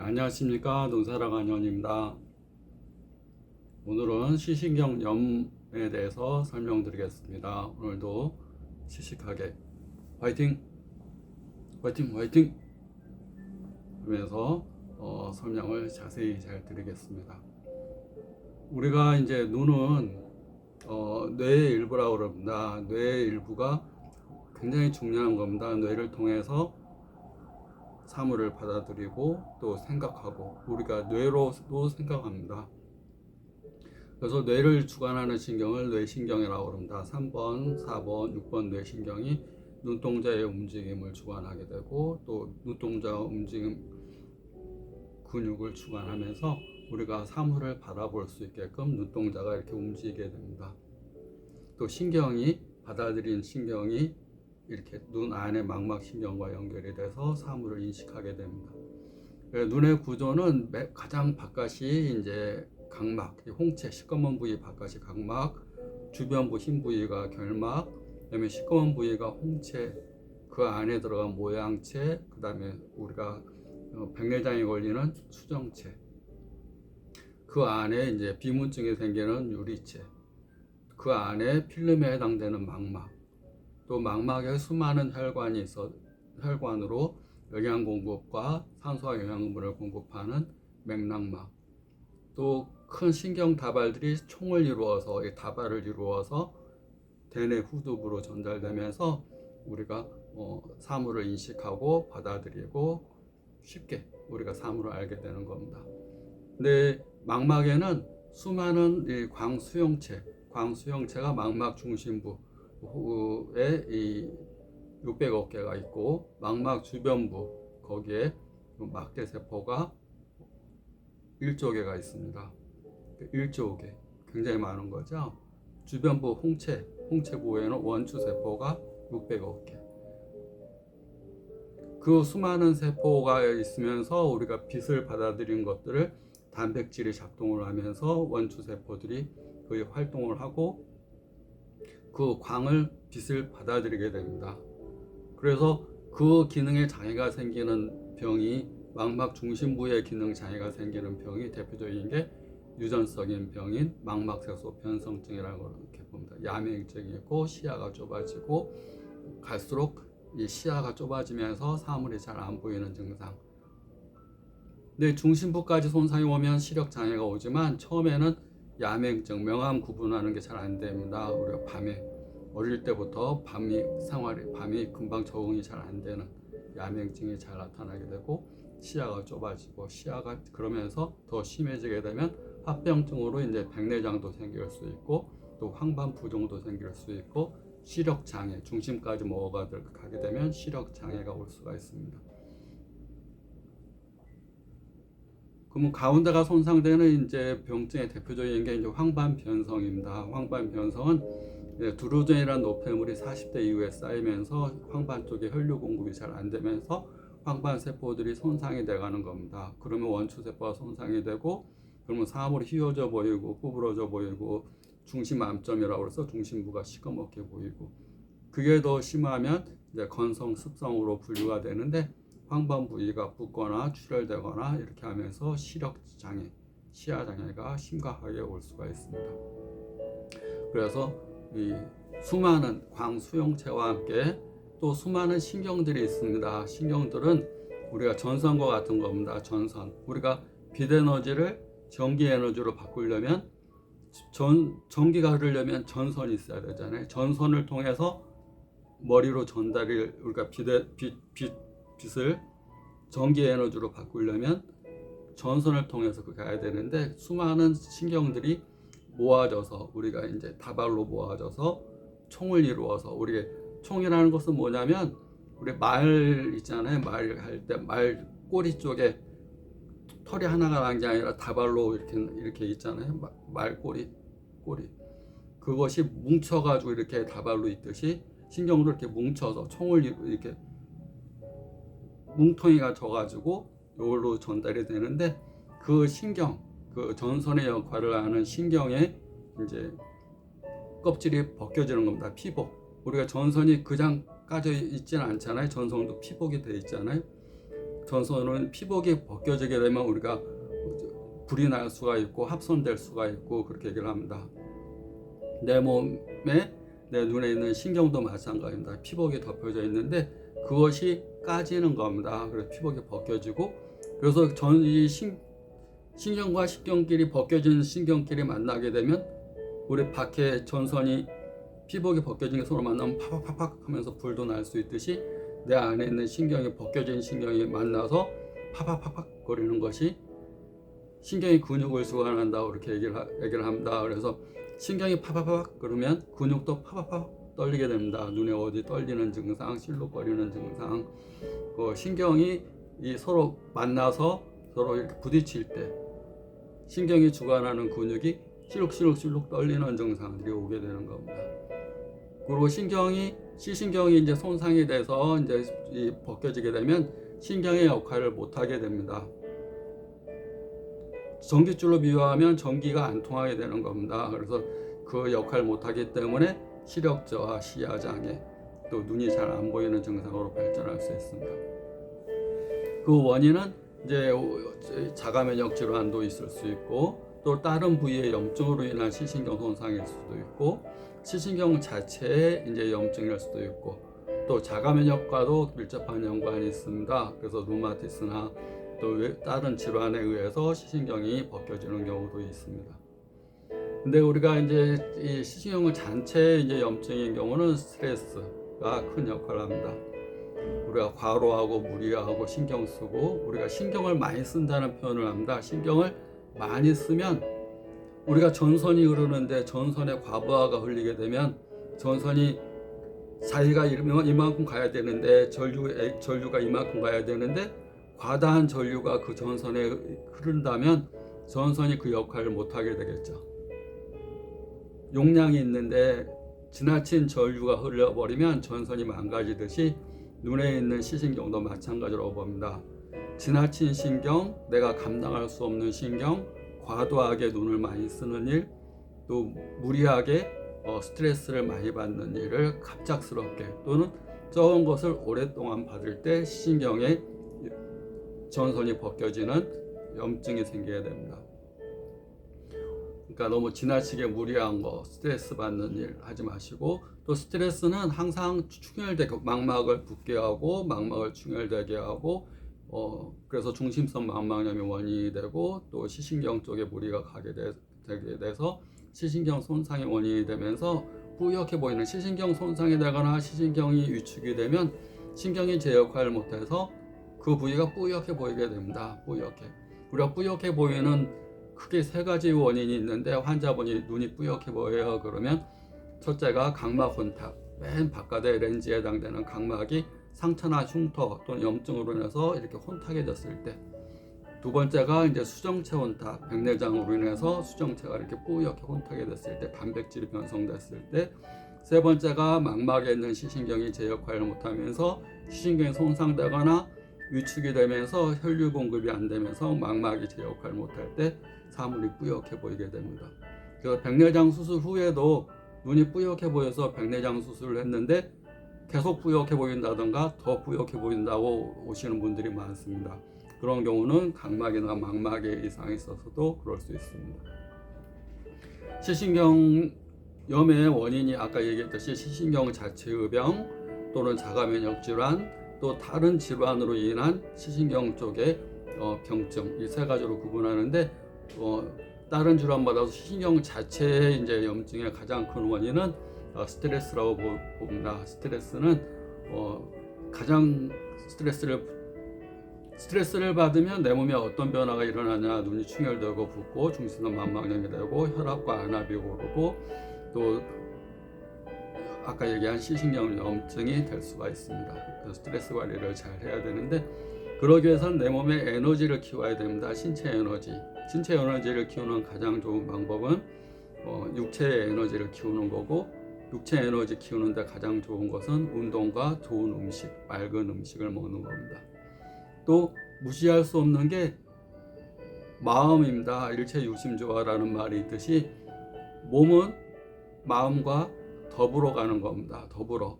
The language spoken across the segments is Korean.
안녕하십니까. 논사랑 안현입니다. 오늘은 시신경염에 대해서 설명드리겠습니다. 오늘도 시식하게 화이팅! 화이팅! 화이팅! 하면서 설명을 자세히 잘 드리겠습니다. 우리가 이제 눈은 뇌의 일부라고 그럽니다. 뇌의 일부가 굉장히 중요한 겁니다. 뇌를 통해서 사물을 받아들이고 또 생각하고 우리가 뇌로도 생각합니다. 그래서 뇌를 주관하는 신경을 뇌신경이라고 합니다. 3번, 4번, 6번 뇌신경이 눈동자의 움직임을 주관하게 되고 또 눈동자 움직임 근육을 주관하면서 우리가 사물을 바라볼 수 있게끔 눈동자가 이렇게 움직이게 됩니다. 또 신경이 받아들인 신경이 이렇게 눈 안의 망막신경과 연결이 돼서 사물을 인식하게 됩니다. 눈의 구조는 가장 바깥이 이제 각막, 홍채, 시꺼먼 부위 바깥이 각막, 주변부 흰 부위가 결막, 그다음에 시꺼먼 부위가 홍채, 그 안에 들어간 모양채, 그다음에 우리가 백내장이 걸리는 수정채, 그 안에 이제 비문증이 생기는 유리채, 그 안에 필름에 해당되는 망막, 또 망막에 수많은 혈관이 있어 혈관으로 영양 공급과 산소와 영양분을 공급하는 맥락막, 또 큰 신경 다발들이 총을 이루어서 이 다발을 이루어서 대뇌 후두부로 전달되면서 우리가 사물을 인식하고 받아들이고 쉽게 우리가 사물을 알게 되는 겁니다. 근데 망막에는 수많은 이 광수용체가 망막 중심부 후에 이 600억 개가 있고 망막 주변부 거기에 막대세포가 1조 개가 있습니다. 1조 개 굉장히 많은 거죠. 주변부 홍채부에는 원추세포가 600억 개. 그 수많은 세포가 있으면서 우리가 빛을 받아들인 것들을 단백질이 작동을 하면서 원추세포들이 거의 활동을 하고 그 빛을 받아들이게 됩니다. 그래서 그 기능에 장애가 생기는 병이 망막 중심부의 기능 장애가 생기는 병이 대표적인 게 유전성인 병인 망막색소 변성증이라고 이렇게 봅니다. 야맹증이 있고 시야가 좁아지고 갈수록 이 시야가 좁아지면서 사물이 잘 안 보이는 증상. 근데 중심부까지 손상이 오면 시력 장애가 오지만 처음에는 야맹증, 명암 구분하는 게 잘 안 됩니다. 우리가 밤에 어릴 때부터 밤이 금방 적응이 잘 안 되는 야맹증이 잘 나타나게 되고 시야가 좁아지고 시야가 그러면서 더 심해지게 되면 합병증으로 이제 백내장도 생길 수 있고 또 황반 부종도 생길 수 있고 시력 장애, 중심까지 가게 되면 시력 장애가 올 수가 있습니다. 그러면 가운데가 손상되는 이제 병증의 대표적인 게 이제 황반 변성입니다. 황반 변성은 두루젠이라는 노폐물이 40대 이후에 쌓이면서 황반 쪽에 혈류 공급이 잘 안 되면서 황반 세포들이 손상이 돼가는 겁니다. 그러면 원추 세포가 손상이 되고 그러면 사물이 휘어져 보이고 구부러져 보이고 중심 암점이라고 해서 중심부가 시커멓게 보이고 그게 더 심하면 이제 건성 습성으로 분류가 되는데 황반 부위가 붓거나 출혈되거나 이렇게 하면서 시력 장애, 시야 장애가 심각하게 올 수가 있습니다. 그래서 이 수많은 광수용체와 함께 또 수많은 신경들이 있습니다. 신경들은 우리가 전선과 같은 겁니다. 전선. 우리가 빛 에너지를 전기 에너지로 바꾸려면 전기가 흐르려면 전선이 있어야 되잖아요. 전선을 통해서 머리로 우리가 빛을 전기 에너지로 바꾸려면 전선을 통해서 가야 되는데 수많은 신경들이 모아져서 우리가 이제 다발로 모아져서 총을 이루어서 우리 총이라는 것은 뭐냐면 우리 말 있잖아요. 말 할 때 말 꼬리 쪽에 털이 하나가 난 게 아니라 다발로 이렇게 있잖아요. 말 꼬리 그것이 뭉쳐가지고 이렇게 다발로 있듯이 신경도 이렇게 뭉쳐서 총을 이렇게 뭉텅이가 져가지고 이걸로 전달이 되는데 그 신경, 그 전선의 역할을 하는 신경에 이제 껍질이 벗겨지는 겁니다. 피복. 우리가 전선이 그냥 까져 있지는 않잖아요. 전선도 피복이 돼 있잖아요. 전선은 피복이 벗겨지게 되면 우리가 불이 날 수가 있고 합선될 수가 있고 그렇게 얘기를 합니다. 내 몸에 내 눈에 있는 신경도 마찬가지입니다. 피복이 덮여져 있는데 그것이 까지는 겁니다. 그래서 피복이 벗겨지고 그래서 이 신경과 신경끼리 벗겨진 신경끼리 만나게 되면 우리 밖에 전선이 피복이 벗겨진 게 서로 만나면 팍팍팍 하면서 불도 날 수 있듯이 내 안에 있는 신경이 벗겨진 신경이 만나서 팍팍팍팍 거리는 것이 신경이 근육을 수반한다 이렇게 얘기를 합니다. 그래서 신경이 팍팍팍 그러면 근육도 팍팍팍 떨리게 됩니다. 눈에 어디 떨리는 증상, 실룩거리는 증상, 신경이 서로 만나서 서로 이렇게 부딪힐 때 신경이 주관하는 근육이 실룩실룩 떨리는 증상들이 오게 되는 겁니다. 그리고 시신경이 이제 손상이 돼서 이제 벗겨지게 되면 신경의 역할을 못 하게 됩니다. 전깃줄로 비유하면 전기가 안 통하게 되는 겁니다. 그래서 그 역할을 못 하기 때문에 시력 저하, 시야 장애, 또 눈이 잘 안 보이는 증상으로 발전할 수 있습니다. 그 원인은 이제 자가 면역 질환도 있을 수 있고 또 다른 부위의 염증으로 인한 시신경 손상일 수도 있고 시신경 자체의 이제 염증일 수도 있고 또 자가 면역과도 밀접한 연관이 있습니다. 그래서 루마티스나 또 다른 질환에 의해서 시신경이 벗겨지는 경우도 있습니다. 근데 우리가 이제 이 시신경 자체의 이제 염증인 경우는 스트레스가 큰 역할을 합니다. 우리가 과로하고 무리하고 신경 쓰고 우리가 신경을 많이 쓴다는 표현을 합니다. 신경을 많이 쓰면 우리가 전선이 흐르는데 전선에 과부하가 흘리게 되면 전선이 자기가 이만큼 가야 되는데 전류가 이만큼 가야 되는데 과다한 전류가 그 전선에 흐른다면 전선이 그 역할을 못하게 되겠죠. 용량이 있는데 지나친 전류가 흘러버리면 전선이 망가지듯이 눈에 있는 시신경도 마찬가지로 봅니다. 지나친 신경, 내가 감당할 수 없는 신경, 과도하게 눈을 많이 쓰는 일, 또 무리하게 스트레스를 많이 받는 일을 갑작스럽게 또는 적은 것을 오랫동안 받을 때 시신경의 전선이 벗겨지는 염증이 생기게 됩니다. 그러니까 너무 지나치게 무리한 거, 스트레스 받는 일 하지 마시고 또 스트레스는 항상 충혈되고 막막을 붓게 하고 막막을 충혈되게 하고 그래서 중심성 망막염이 원인이 되고 또 시신경 쪽에 무리가 되게 돼서 시신경 손상이 원인이 되면서 뿌옇게 보이는 시신경 손상이 되거나 시신경이 위축이 되면 신경이 제 역할을 못해서 그 부위가 뿌옇게 보이게 됩니다. 뿌옇게. 우리가 뿌옇게 보이는 크게 세 가지 원인이 있는데 환자분이 눈이 뿌옇게 보여요. 그러면 첫째가 각막 혼탁, 맨 바깥의 렌즈에 해당되는 각막이 상처나 흉터 또는 염증으로 인해서 이렇게 혼탁이 됐을 때, 두 번째가 이제 수정체 혼탁, 백내장으로 인해서 수정체가 이렇게 뿌옇게 혼탁이 됐을 때, 단백질이 변성됐을 때, 세 번째가 망막에 있는 시신경이 제 역할을 못하면서 시신경이 손상되거나 위축이 되면서 혈류 공급이 안 되면서 망막이 제 역할을 못할 때 사물이 뿌옇게 보이게 됩니다. 그래서 백내장 수술 후에도 눈이 뿌옇게 보여서 백내장 수술을 했는데 계속 뿌옇게 보인다던가 더 뿌옇게 보인다고 오시는 분들이 많습니다. 그런 경우는 각막이나 망막에 이상이 있어서도 그럴 수 있습니다. 시신경염의 원인이 아까 얘기했듯이 시신경 자체의 병 또는 자가 면역 질환 또 다른 질환으로 인한 시신경 쪽의 병증, 이 세 가지로 구분하는데 다른 질환보다 시신경 자체의 이제 염증의 가장 큰 원인은 스트레스라고 봅니다. 스트레스는 가장 스트레스를 받으면 내 몸에 어떤 변화가 일어나냐, 눈이 충혈되고 붓고 중심성 망막염이 되고 혈압과 안압이 오르고 또 아까 얘기한 시신경 염증이 될 수가 있습니다. 스트레스 관리를 잘 해야 되는데 그러기 위해서는 내 몸에 에너지를 키워야 됩니다. 신체 에너지를 키우는 가장 좋은 방법은 육체의 에너지를 키우는 거고 육체 에너지 키우는데 가장 좋은 것은 운동과 좋은 음식, 맑은 음식을 먹는 겁니다. 또 무시할 수 없는 게 마음입니다. 일체 유심조화라는 말이 있듯이 몸은 마음과 더불어 가는 겁니다. 더불어.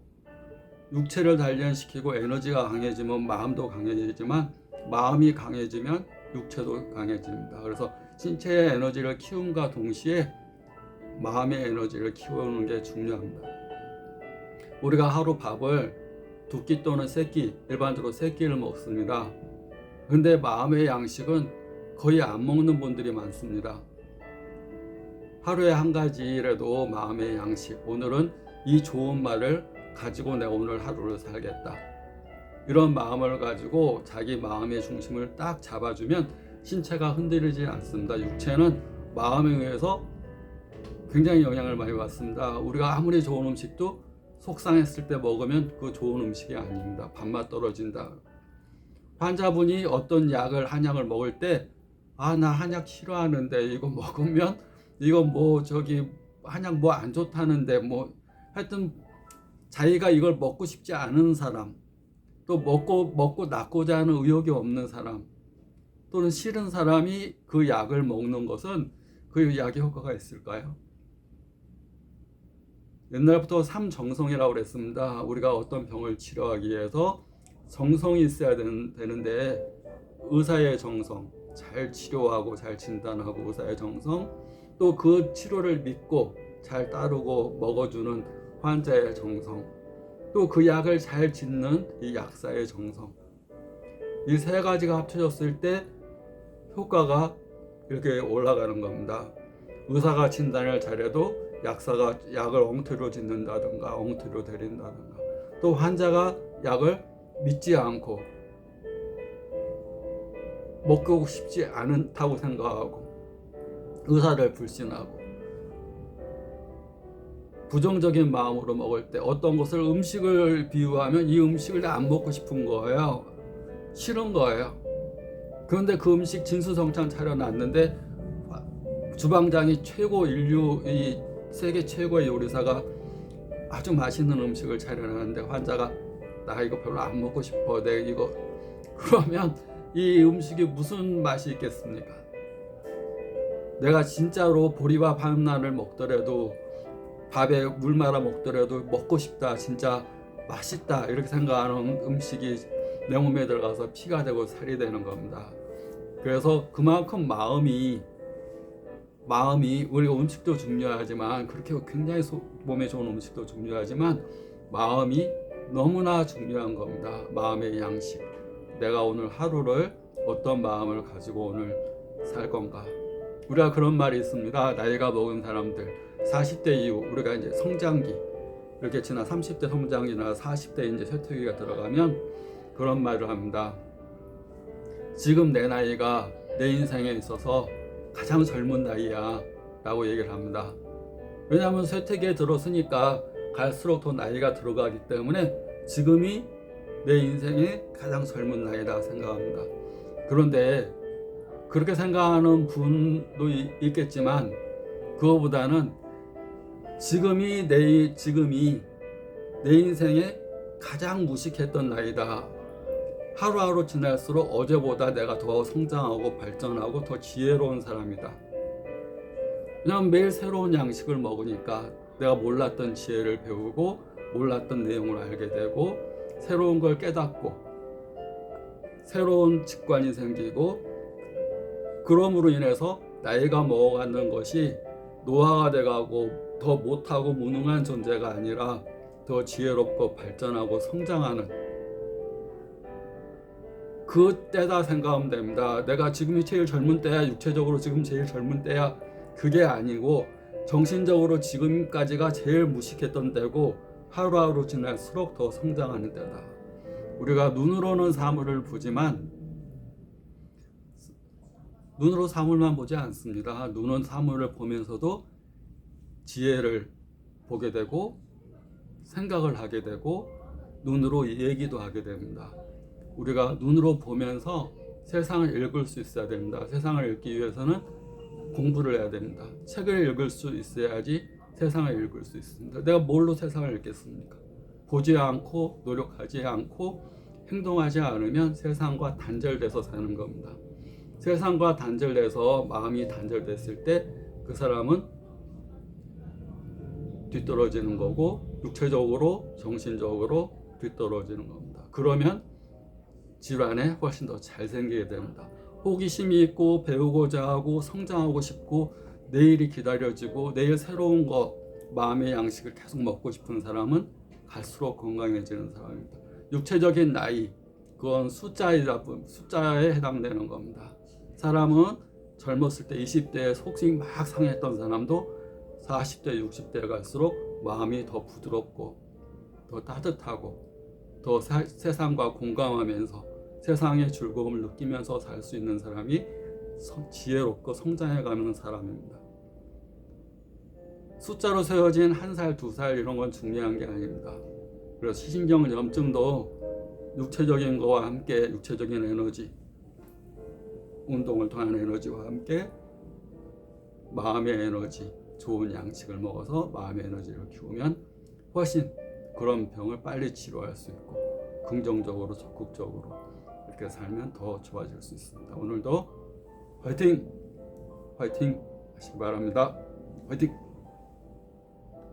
육체를 단련시키고 에너지가 강해지면 마음도 강해지지만 마음이 강해지면 육체도 강해집니다. 그래서 신체의 에너지를 키움과 동시에 마음의 에너지를 키우는 게 중요합니다. 우리가 하루 밥을 두 끼 또는 세 끼, 일반적으로 세 끼를 먹습니다. 근데 마음의 양식은 거의 안 먹는 분들이 많습니다. 하루에 한 가지라도 마음의 양식, 오늘은 이 좋은 말을 가지고 내가 오늘 하루를 살겠다, 이런 마음을 가지고 자기 마음의 중심을 딱 잡아주면 신체가 흔들리지 않습니다. 육체는 마음에 의해서 굉장히 영향을 많이 받습니다. 우리가 아무리 좋은 음식도 속상했을 때 먹으면 그 좋은 음식이 아닙니다. 밥맛 떨어진다. 환자분이 어떤 약을, 한약을 먹을 때 나 한약 싫어하는데 이거 먹으면 이거 한약 안 좋다는데 하여튼 자기가 이걸 먹고 싶지 않은 사람, 또 먹고 낫고자 하는 의욕이 없는 사람, 또는 싫은 사람이 그 약을 먹는 것은 그 약의 효과가 있을까요? 옛날부터 삼정성이라고 그랬습니다. 우리가 어떤 병을 치료하기 위해서 정성이 있어야 되는데, 의사의 정성, 잘 치료하고 잘 진단하고 의사의 정성, 또 그 치료를 믿고 잘 따르고 먹어주는 환자의 정성, 또 그 약을 잘 짓는 이 약사의 정성, 이 세 가지가 합쳐졌을 때 효과가 이렇게 올라가는 겁니다. 의사가 진단을 잘해도 약사가 약을 엉터리로 짓는다든가 엉터리로 드린다든가, 또 환자가 약을 믿지 않고 먹고 싶지 않다고 생각하고 의사를 불신하고 부정적인 마음으로 먹을 때, 어떤 것을 음식을 비유하면 이 음식을 안 먹고 싶은 거예요. 싫은 거예요. 그런데 그 음식 진수성찬 차려놨는데 주방장이 이 세계 최고의 요리사가 아주 맛있는 음식을 차려놨는데 환자가 나 이거 별로 안 먹고 싶어, 그러면 이 음식이 무슨 맛이 있겠습니까? 내가 진짜로 보리밥 하나를 먹더라도, 밥에 물 말아 먹더라도 먹고 싶다, 진짜 맛있다, 이렇게 생각하는 음식이 내 몸에 들어가서 피가 되고 살이 되는 겁니다. 그래서 그만큼 마음이 우리가 음식도 중요하지만, 그렇게 굉장히 몸에 좋은 음식도 중요하지만 마음이 너무나 중요한 겁니다. 마음의 양식, 내가 오늘 하루를 어떤 마음을 가지고 오늘 살 건가. 우리가 그런 말이 있습니다. 나이가 먹은 사람들, 40대 이후 우리가 이제 성장기, 이렇게 지나 30대 성장기나 40대 이제 쇠퇴기가 들어가면 그런 말을 합니다. 지금 내 나이가 내 인생에 있어서 가장 젊은 나이야 라고 얘기를 합니다. 왜냐하면 쇠퇴기에 들었으니까 갈수록 더 나이가 들어가기 때문에 지금이 내 인생의 가장 젊은 나이다 생각합니다. 그런데 그렇게 생각하는 분도 있겠지만, 그거보다는 지금이 내 인생의 가장 무식했던 나이다. 하루하루 지날수록 어제보다 내가 더 성장하고 발전하고 더 지혜로운 사람이다. 왜냐하면 매일 새로운 양식을 먹으니까 내가 몰랐던 지혜를 배우고 몰랐던 내용을 알게 되고 새로운 걸 깨닫고 새로운 직관이 생기고, 그럼으로 인해서 나이가 먹어가는 것이 노화가 돼가고 더 못하고 무능한 존재가 아니라 더 지혜롭고 발전하고 성장하는 그때다 생각하면 됩니다. 내가 지금이 제일 젊은 때야, 육체적으로 지금 제일 젊은 때야, 그게 아니고 정신적으로 지금까지가 제일 무식했던 때고 하루하루 지날수록 더 성장하는 때다. 우리가 눈으로는 사물을 보지만 눈으로 사물만 보지 않습니다. 눈은 사물을 보면서도 지혜를 보게 되고 생각을 하게 되고 눈으로 얘기도 하게 됩니다. 우리가 눈으로 보면서 세상을 읽을 수 있어야 됩니다. 세상을 읽기 위해서는 공부를 해야 됩니다. 책을 읽을 수 있어야지 세상을 읽을 수 있습니다. 내가 뭘로 세상을 읽겠습니까? 보지 않고 노력하지 않고 행동하지 않으면 세상과 단절돼서 사는 겁니다. 세상과 단절돼서 마음이 단절됐을 때 그 사람은 뒤떨어지는 거고 육체적으로 정신적으로 뒤떨어지는 겁니다. 그러면 질환에 훨씬 더 잘 생기게 됩니다. 호기심이 있고 배우고자 하고 성장하고 싶고 내일이 기다려지고 내일 새로운 거 마음의 양식을 계속 먹고 싶은 사람은 갈수록 건강해지는 사람입니다. 육체적인 나이 그건 숫자에 해당되는 겁니다. 사람은 젊었을 때 20대에 속이 막 상했던 사람도 40대, 60대에 갈수록 마음이 더 부드럽고 더 따뜻하고 더 세상과 공감하면서 세상의 즐거움을 느끼면서 살 수 있는 사람이 지혜롭고 성장해가는 사람입니다. 숫자로 세워진 1살, 2살 이런 건 중요한 게 아닙니다. 그래서 시신경염증도 육체적인 거와 함께 육체적인 에너지, 운동을 통한 에너지와 함께 마음의 에너지, 좋은 양식을 먹어서 마음의 에너지를 키우면 훨씬 그런 병을 빨리 치료할 수 있고 긍정적으로 적극적으로 이렇게 살면 더 좋아질 수 있습니다. 오늘도 화이팅! 화이팅 하시기 바랍니다. 화이팅!